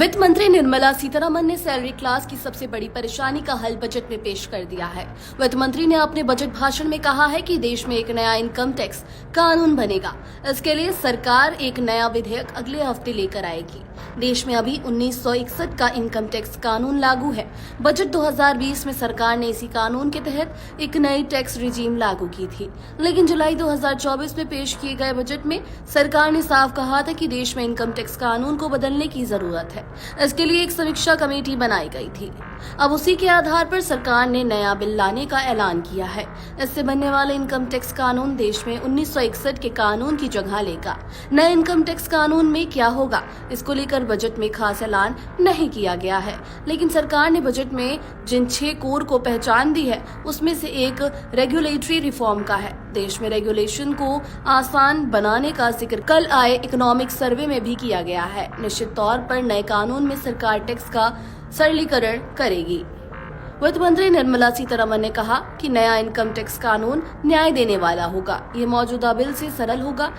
वित्त मंत्री निर्मला सीतारमण ने सैलरी क्लास की सबसे बड़ी परेशानी का हल बजट में पेश कर दिया है। वित्त मंत्री ने अपने बजट भाषण में कहा है कि देश में एक नया इनकम टैक्स कानून बनेगा। इसके लिए सरकार एक नया विधेयक अगले हफ्ते लेकर आएगी। देश में अभी 1961 का इनकम टैक्स कानून लागू है। बजट 2020 में सरकार ने इसी कानून के तहत एक नई टैक्स रिजीम लागू की थी, लेकिन जुलाई 2024 में पेश किए गए बजट में सरकार ने साफ कहा था कि देश में इनकम टैक्स कानून को बदलने की जरूरत है। इसके लिए एक समीक्षा कमेटी बनाई गई थी। अब उसी के आधार पर सरकार ने नया बिल लाने का ऐलान किया है। इससे बनने वाले इनकम टैक्स कानून देश में 1961 के कानून की जगह लेगा। नए इनकम टैक्स कानून में क्या होगा, इसको लेकर बजट में खास ऐलान नहीं किया गया है, लेकिन सरकार ने बजट में जिन 6 कोर को पहचान दी है, उसमें से एक रेगुलेटरी रिफॉर्म का है। देश में रेगुलेशन को आसान बनाने का जिक्र कल आए इकोनॉमिक सर्वे में भी किया गया है। निश्चित तौर पर नए कानून में सरकार टैक्स का सरलीकरण करेगी। वित्त मंत्री निर्मला सीतारमण ने कहा कि नया इनकम टैक्स कानून न्याय देने वाला होगा। ये मौजूदा बिल से सरल होगा।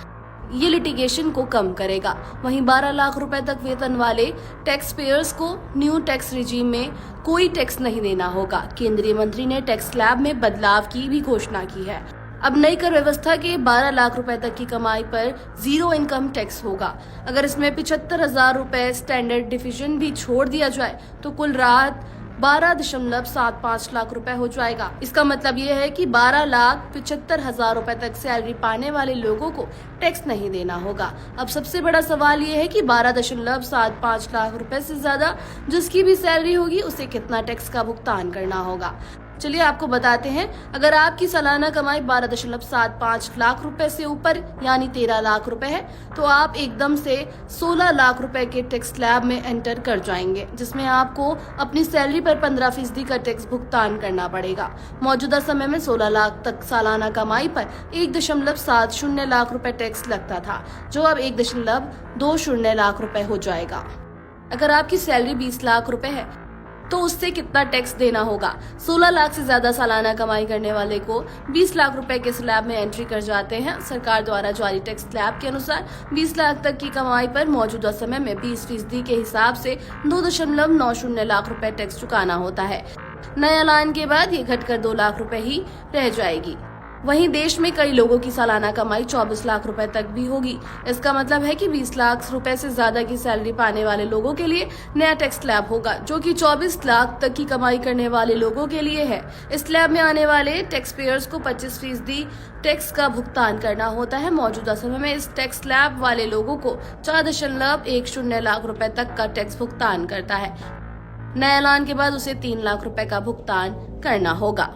ये लिटिगेशन को कम करेगा। वहीं 12 लाख रुपए तक वेतन वाले टैक्स पेयर्स को न्यू टैक्स रिजीम में कोई टैक्स नहीं देना होगा। केंद्रीय मंत्री ने टैक्स स्लैब में बदलाव की भी घोषणा की है। अब नई कर व्यवस्था के 12 लाख रुपए तक की कमाई पर जीरो इनकम टैक्स होगा। अगर इसमें 75,000 रुपए स्टैंडर्ड डिफिजन भी छोड़ दिया जाए तो कुल राहत 12.75 लाख रुपए हो जाएगा। इसका मतलब ये है कि 12,75,000 रुपए तक सैलरी पाने वाले लोगों को टैक्स नहीं देना होगा। अब सबसे बड़ा सवाल ये है कि 12.75 लाख रुपए से ज्यादा जिसकी भी सैलरी होगी उसे कितना टैक्स का भुगतान करना होगा। चलिए आपको बताते हैं, अगर आपकी सालाना कमाई 12.75 लाख रुपए से ऊपर यानी 13 लाख रुपए है तो आप एकदम से 16 लाख रुपए के टैक्स स्लैब में एंटर कर जाएंगे, जिसमें आपको अपनी सैलरी पर 15% का टैक्स भुगतान करना पड़ेगा। मौजूदा समय में 16 लाख तक सालाना कमाई पर 1.70 लाख रुपए टैक्स लगता था, जो अब 1.20 लाख रुपए हो जाएगा। अगर आपकी सैलरी 20 लाख रुपए है तो उससे कितना टैक्स देना होगा। 16 लाख से ज्यादा सालाना कमाई करने वाले को 20 लाख रुपए के स्लैब में एंट्री कर जाते हैं। सरकार द्वारा जारी टैक्स स्लैब के अनुसार 20 लाख तक की कमाई पर मौजूदा समय में 20% के हिसाब से 2.90 लाख रुपए टैक्स चुकाना होता है। नए ऐलान के बाद ये घटकर 2 लाख रुपए ही रह जाएगी। वहीं देश में कई लोगों की सालाना कमाई 24 लाख रुपए तक भी होगी। इसका मतलब है कि 20 लाख रुपए से ज्यादा की सैलरी पाने वाले लोगों के लिए नया टैक्स स्लैब होगा, जो कि 24 लाख तक की कमाई करने वाले लोगों के लिए है। इस स्लैब में आने वाले टैक्स पेयर्स को 25% टैक्स का भुगतान करना होता है। मौजूदा समय में इस टैक्स स्लैब वाले लोगों को 4.10 लाख रुपए तक का टैक्स भुगतान करता है। नए ऐलान के बाद उसे 3 लाख रुपए का भुगतान करना होगा।